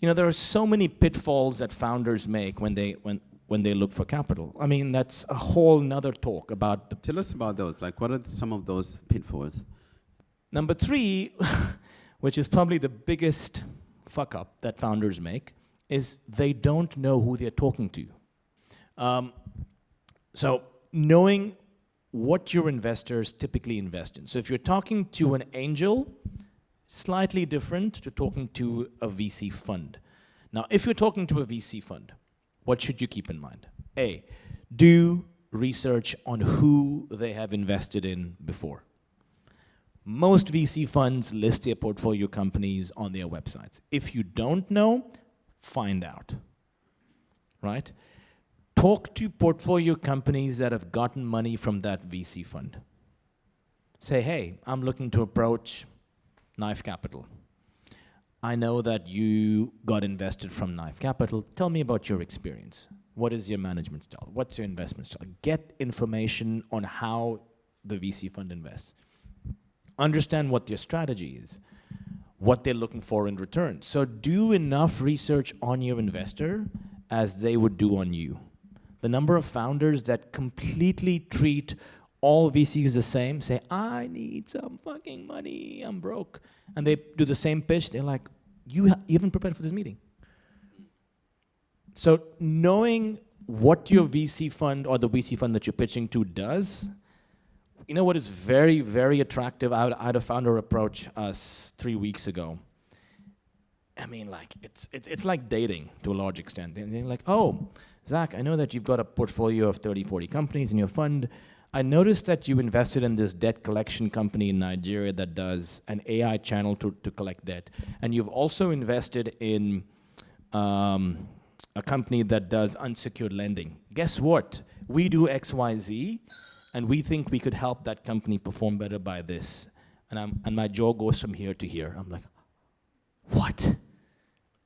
there are so many pitfalls that founders make when they look for capital. I mean, that's a whole nother talk about. Tell us about those. Like, what are some of those pitfalls? Number 3, which is probably the biggest fuck up that founders make, is they don't know who they're talking to. So knowing what your investors typically invest in. So if you're talking to an angel, slightly different to talking to a VC fund. Now, if you're talking to a VC fund, what should you keep in mind? A, do research on who they have invested in before. Most VC funds list their portfolio companies on their websites. If you don't know, find out, right? Talk to portfolio companies that have gotten money from that VC fund. Say, hey, I'm looking to approach Knife Capital. I know that you got invested from Knife Capital. Tell me about your experience. What is your management style? What's your investment style? Get information on how the VC fund invests. Understand what their strategy is, what they're looking for in return. So do enough research on your investor as they would do on you. The number of founders that completely treat all VCs the same, say, I need some fucking money, I'm broke. And they do the same pitch, they're like, you haven't prepared for this meeting. So knowing what your VC fund or the VC fund that you're pitching to does, you know what is very, very attractive? I had a founder approach us 3 weeks ago. I mean, like, it's like dating to a large extent. They're like, oh, Zach, I know that you've got a portfolio of 30, 40 companies in your fund. I noticed that you invested in this debt collection company in Nigeria that does an AI channel to collect debt. And you've also invested in a company that does unsecured lending. Guess what? We do X, Y, Z, and we think we could help that company perform better by this. And my jaw goes from here to here. I'm like, what?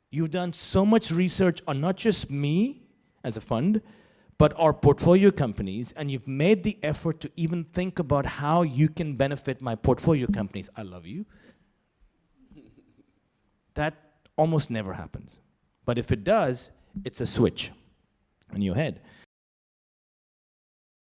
You've done so much research on not just me as a fund, but our portfolio companies, and you've made the effort to even think about how you can benefit my portfolio companies. I love you. That almost never happens. But if it does, it's a switch in your head.